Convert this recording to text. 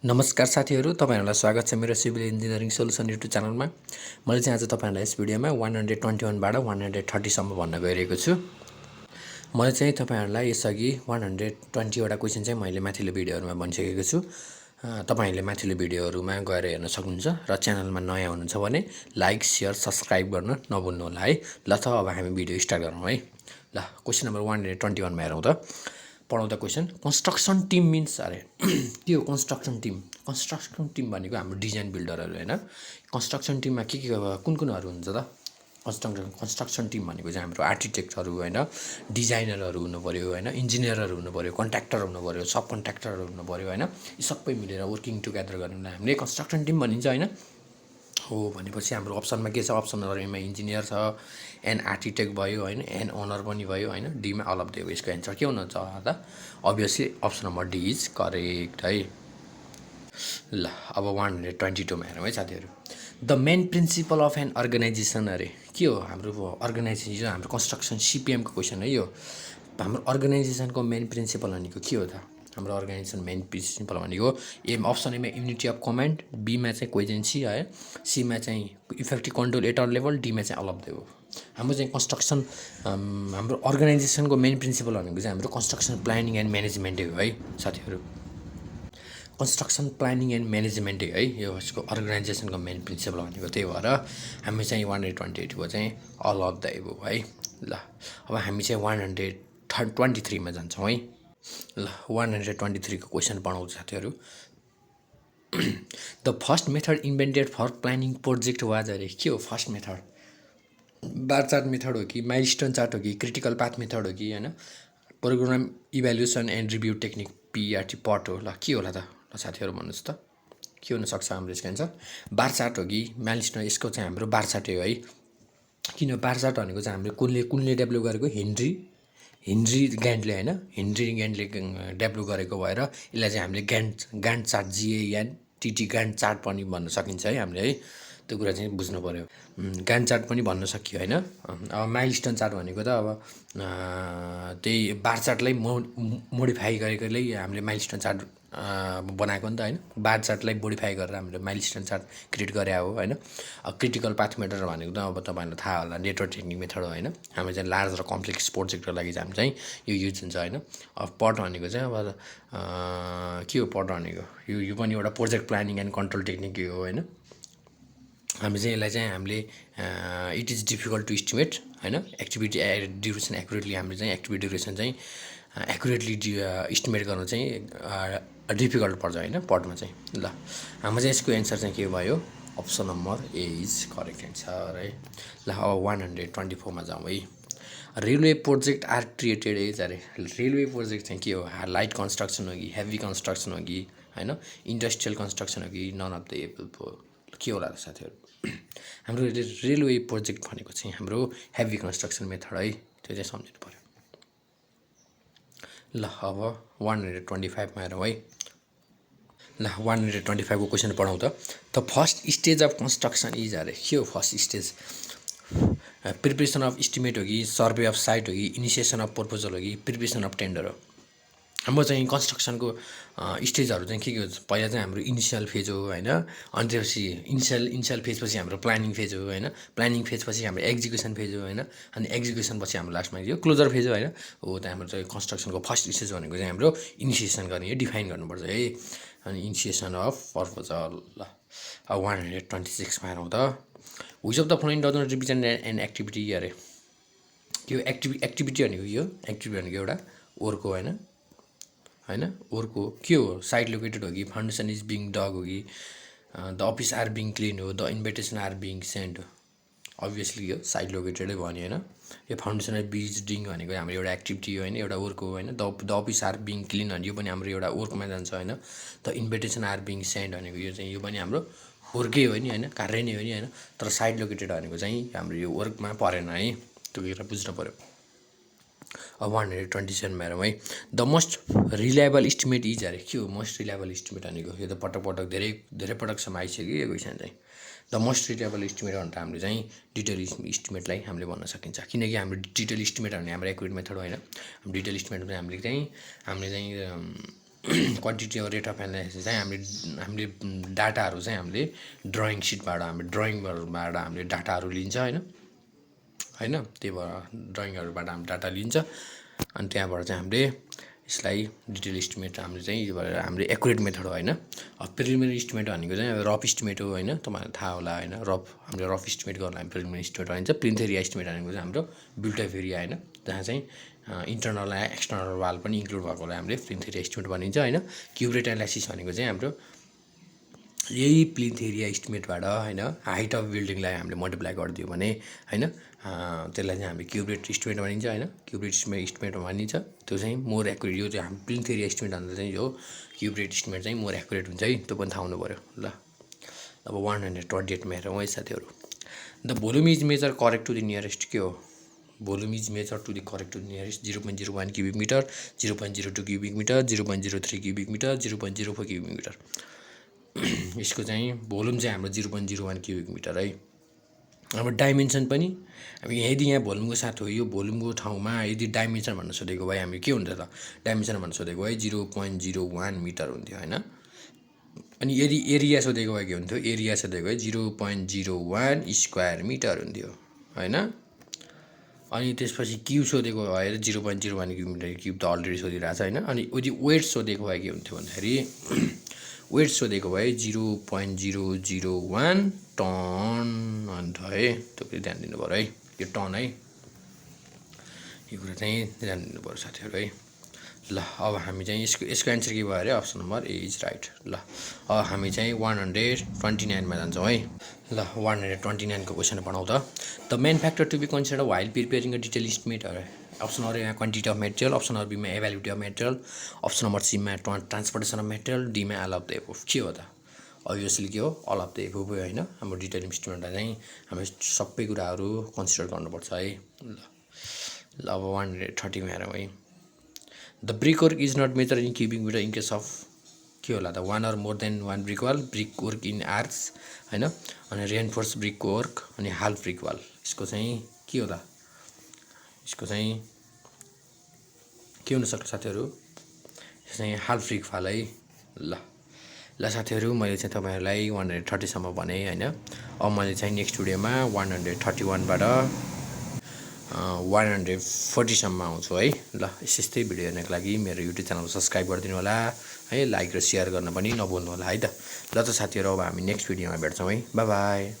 नमस्कार साथीहरू, तपाईहरुलाई स्वागत छ मेरो सिभिल इन्जिनियरिङ सोलुसन युट्युब च्यानलमा। मैले चाहिँ आज तपाईहरुलाई यस भिडियोमा 121 बाट 130 सम्म भन्न गइरहेको छु। मैले चाहिँ तपाईहरुलाई यसअघि 120 वटा क्वेशन चाहिँ मैले माथिल्लो भिडियोहरुमा भनिसकेको छु। तपाईहरुले माथिल्लो भिडियोहरुमा गएर हेर्न सक्नुहुन्छ र च्यानलमा नयाँ हुनुहुन्छ भने लाइक, शेयर, सब्स्क्राइब गर्न नभुल्नु होला है। ल त अब हामी भिडियो स्टार्ट गरौँ है। ल क्वेशन नम्बर 121 मा हेरौँ त। पढौँ त क्वेशन। कन्स्ट्रक्सन टिम मिन्स अरे के हो कन्स्ट्रक्सन टिम? कन्स्ट्रक्सन टिम भनेको हाम्रो डिजाइन बिल्डरहरु हैन। कन्स्ट्रक्सन टिममा के कुन-कुनहरु हुन्छ त? कन्स्ट्रक्सन टिम भनेको चाहिँ हाम्रो आर्किटेक्टहरु हैन, डिजाइनरहरु हुनु पर्यो हैन, इन्जिनियरहरु हुनु पर्यो, कन्ट्र्याक्टर हुनु पर्यो, सब कन्ट्र्याक्टरहरु हुनु पर्यो हैन। यी सबै मिलेर वर्किङ टुगेदर गर्नुलाई हामीले कन्स्ट्रक्सन टिम भनिन्छ हैन। हो भनेपछि हाम्रो अप्सनमा के छ? अप्सनहरु एमा इन्जिनियर छ, एन आर्किटेक्ट भयो हैन, एन ओनर पनि भयो हैन। डी मा अल अफ द यसको एन्सर के हुनुहुन्छ त? Obviously option number D is correct है। ल अब 122 मा हेरौँ है साथीहरु। The main principle of an organisation अरे के हो? हाम्रो अर्गनाइजेसन हाम्रो कन्स्ट्रक्सन सीपीएम को क्वेशन है यो। हाम्रो अर्गनाइजेसनको मेन प्रिन्सिपल भनेको के हो त? हाम्रो अर्गनाइजेसन मेन प्रिन्सिपल भनेको अप्सन एमा युनिटी अफ कमान्ड, बी मा चाहिँ कोहेरेन्सी है, सी मा चाहिँ effective control at all level, D मा चाहिँ अल अफ द एबभ। हाम्रो चाहिँ कन्स्ट्रक्सन हाम्रो अर्गनाइजेसनको मेन प्रिन्सिपल भनेको चाहिँ हाम्रो कन्स्ट्रक्सन प्लानिङ एन्ड म्यानेजमेन्टै हो है साथीहरु। कन्स्ट्रक्सन प्लानिङ एन्ड म्यानेजमेन्टै है यो यसको अर्गनाइजेसनको मेन प्रिन्सिपल भनेको। त्यही भएर हामी चाहिँ 128 को चाहिँ अल अफ द एबभ है। ल अब हामी चाहिँ 123 मा जान्छौँ है। ल 123 को क्वेशन पढौँ साथीहरु। The first method invented for planning project was अरे के हो first method? Bar chart method हो कि माइलस्टोन चार्ट हो कि क्रिटिकल पाथ मेथड हो कि हैन, program evaluation and review technique PRT पट हो? ल के होला त? ल साथीहरु भन्नुस् त के हुन सक्छ हाम्रो यसको एन्सर? बार चार्ट हो कि माइलस्टोन? यसको चाहिँ हाम्रो बार चार्टै हो है। किन बार चार्ट भनेको चाहिँ हाम्रो कुनले डेभलप गरेको? हेनरी ग्यान्टले हैन, हेनरी ग्यान्टले डेभलप गरेको भएर यसलाई चाहिँ हामीले ग्यान्ट चार्ट GANTT ग्यान्ट चार्ट पनि भन्न सकिन्छ है हामीले है। त्यो कुरा चाहिँ बुझ्नु पर्यो। ग्यान्ट चार्ट पनि भन्न सकियो हैन। अब माइलस्टोन चार्ट भनेको त अब त्यही बार चार्टलाई मोडिफाई गरेकोले हामीले माइलस्टोन चार्ट बनाएको नि त हैन। बार चार्टलाई मोडिफाई गरेर हामीले माइलस्टोन चार्ट क्रिएट गरे हो हैन। क्रिटिकल पाथ मेथड भनेको त अब तपाईहरुलाई थाहा होला नेटवर्क टेक्निक मेथड हो हैन। हामी चाहिँ लार्ज र कम्प्लेक्स प्रोजेक्टको लागि चाहिँ हामी चाहिँ यो युज हुन्छ हैन। अब पट भनेको चाहिँ अब के हो पट भनेको? यो पनि एउटा project planning and control technique हो हैन। हामी चाहिँ यसलाई चाहिँ हामीले it is difficult to estimate हैन। एक्टिभिटी ड्युरेसन एक्युरेटली हामीले चाहिँ एक्टिभिटी ड्युरेसन चाहिँ एक्युरेटली एस्टिमेट गर्न चाहिँ डिफिकल्ट पर्छ हैन पटमा चाहिँ। ल हाम्रो चाहिँ यसको एन्सर चाहिँ के भयो? Option number A is correct answer है। ल अब 124 मा जाउँ है। Railway project are created as अरे रेलवे प्रोजेक्ट चाहिँ के हो? लाइट कन्स्ट्रक्सन हो कि हेभी कन्स्ट्रक्सन हो कि हैन, इन्डस्ट्रियल कन्स्ट्रक्सन हो कि नन अफ द एबभ के होला साथीहरु? हाम्रो रेलवे प्रोजेक्ट भनेको चाहिँ हाम्रो हेभी कन्स्ट्रक्सन मेथड है। त्यो चाहिँ सम्झिनु पर्यो। ल अब 125 मा हेरौँ है। ल 125 को क्वेशन पढौँ त। The first stage of construction is अरे के हो first stage? Preparation of estimate हो कि सर्वे अफ साइट हो कि इनिसिएसन अफ प्रपोजल हो कि प्रिपरेसन अफ टेन्डर हो? हाम्रो चाहिँ कन्स्ट्रक्सनको स्टेजहरु चाहिँ के हो? पहिला चाहिँ हाम्रो इनिसियल फेज हो हैन। अनि त्यसपछि इनिसियल फेज पछि हाम्रो प्लानिङ फेज हो हैन। प्लानिङ फेज पछि हाम्रो एक्जिक्युसन फेज हो हैन। अनि एक्जिक्युसन पछि हाम्रो लास्टमा यो क्लोजर फेज हो हैन। हो त हाम्रो चाहिँ कन्स्ट्रक्सनको फर्स्ट स्टेज भनेको चाहिँ हाम्रो इनिसिएसन गर्ने हो, डिफाइन गर्नुपर्छ है। अनि इनिसिएसन अफ प्रपोजल। ल अब 126 मा हेरौँ त। Which of the following does not represent an activity अरे यो एक्टिभिटी भनेको यो एक्टिभिटी भनेको एउटा वर्क हो हैन हैन। वर्कको के हो? साइट लोकेटेड हो कि फाउन्डेसन इज बिङ डग हो कि the office are being clean हो, the invitation are being send हो? अभियसली यो साइट लोकेटेडै भन्यो हैन। यो फाउन्डेसन आर बिज डिङ भनेको हाम्रो एउटा एक्टिभिटी हो हैन, एउटा वर्क हो हैन। The office are being clean भने यो पनि हाम्रो एउटा वर्कमा जान्छ हैन। The invitation are being send भनेको यो चाहिँ यो पनि हाम्रो वर्कै हो नि हैन, कार्य नै हो नि हैन। तर साइट लोकेटेड भनेको चाहिँ हाम्रो यो वर्कमा परेन है। त्यो कुरा बुझ्नु पर्यो। अब 127 मा हेरौँ है। The most reliable estimate is अरे के हो? मोस्ट रिलायबल इस्टिमेट भनेको यो त पटक धेरै पटकसम्म आइसक्यो यो क्वेशन चाहिँ। द मोस्ट रिलायबल इस्टिमेट भनेर हामीले चाहिँ डिटेल इस्टिमेटलाई हामीले भन्न सकिन्छ। किनकि हाम्रो डिटेल इस्टिमेट भने हाम्रो एक्युरेट मेथड हो हैन। डिटेल इस्टिमेट चाहिँ हामीले चाहिँ quantity of rate of analysis चाहिँ हामीले डाटाहरू चाहिँ हामीले ड्रइङ सिटबाट ड्रइङबाट हामीले डाटाहरू लिन्छ होइन त्यही भएर ड्रइङहरूबाट हामी डाटा लिन्छ अनि त्यहाँबाट चाहिँ हामीले यसलाई डिटेल इस्टिमेट हामीले चाहिँ यो गरेर हाम्रो एकुरेट मेथड हो होइन प्रिलिमिनरी इस्टिमेट भनेको चाहिँ रफ इस्टिमेट हो होइन तपाईँहरूलाई थाहा होला होइन हामीले रफ इस्टिमेट गर्न हामी प्रिलिमिनरी इस्टिमेट भनिन्छ प्लिन्थ एरिया इस्टिमेट भनेको चाहिँ हाम्रो बिल्ट अप एरिया होइन जहाँ चाहिँ इन्टरनल एक्सटर्नल वाल पनि इन्क्लुड भएकोलाई हामीले प्लिन्थ एरिया इस्टिमेट भनिन्छ होइन क्युब रेट एनालाइसिस भनेको चाहिँ हाम्रो यही प्लिन्थ एरिया इस्टिमेटबाट होइन हाइट अफ बिल्डिङलाई हामीले मल्टिप्लाई गरिदियो भने होइन त्यसलाई चाहिँ हामीले क्युब रेट इस्टिमेट भनिन्छ होइन क्युब रेट इस्टिमेट भनिन्छ त्यो चाहिँ मोर एक्युरेट यो चाहिँ हाम्रो प्लिन्थ एरिया इस्टिमेट भन्दा चाहिँ यो क्युब रेट इस्टिमेट चाहिँ मोर एक्युरेट हुन्छ है त्यो पनि थाहा हुनु पऱ्यो ल अब 128 मा हेरौँ है साथीहरू the volume is measure correct to the nearest के हो volume is measure to the correct to the nearest 0.01 cubic metre 0.02 cubic metre 0.03 cubic metre 0.04 cubic metre यसको चाहिँ भोल्युम चाहिँ हाम्रो 0.01 क्युबिक मिटर है अब डाइमेन्सन पनि अब यदि यहाँ भोल्युमको साथ हो यो भोल्युमको ठाउँमा यदि डाइमेन्सन भन्न सोधेको भए हामी के हुन्छ त डाइमेन्सन भन्न सोधेको भए 0.01 मिटर हुन्थ्यो होइन अनि यदि एरिया सोधेको भए के हुन्थ्यो एरिया सोधेको भए 0.01 स्क्वायर मिटर हुन्थ्यो होइन अनि त्यसपछि क्युब सोधेको भए 0.01 क्युब मिटर क्युब त अलरेडी सोधिरहेको छ होइन अनि यदि वेट सोधेको भए के हुन्थ्यो भन्दाखेरि वेट सोधेको भए 0.001 टन अन्त है त्यो पनि ध्यान दिनु पऱ्यो है यो टन है यो कुरा चाहिँ ध्यान दिनु पऱ्यो साथीहरू है ल अब हामी चाहिँ यसको एन्सर के भयो अरे option number A is right ल अब हामी चाहिँ 129 मा जान्छौँ है ल 129 को क्वेसन पढाउँ त the main factor to be consider while preparing a detail estimate are option number एमा quantity of material option number बीमा availability of material option number सीमा ट्रान्सपोर्टेसन अफ मेटेरियल डीमा अल अफ द एबोभ के हो त obviously के हो all of the above होइन हाम्रो डिटेल इस्टिमेटलाई चाहिँ हामीले सबै कुराहरू कन्सिडर गर्नुपर्छ है ल अब 130 मा हेरौँ है the brick work is not measure in cubic metre in case of के होला त 1 or more than 1 brick wall brick work in arch होइन अनि रेनफोर्स ब्रिक वर्क अनि हाल्फ ब्रिक वाल यसको चाहिँ के हो त यसको चाहिँ के हुनसक्छ साथीहरू यो चाहिँ हाल्फ ब्रिक वाल है ल साथीहरू मैले चाहिँ तपाईँहरूलाई 130 सम्म भने होइन अब मैले चाहिँ नेक्स्ट भिडियोमा 131 बाट 140 सम्म आउँछु है ल यस्तै भिडियो हेर्नको लागि मेरो युट्युब च्यानल सब्स्क्राइब गरिदिनु होला है लाइक र सेयर गर्न पनि नभुल्नु होला है त ल त साथीहरू अब हामी नेक्स्ट भिडियोमा भेट्छौँ है बाई बाई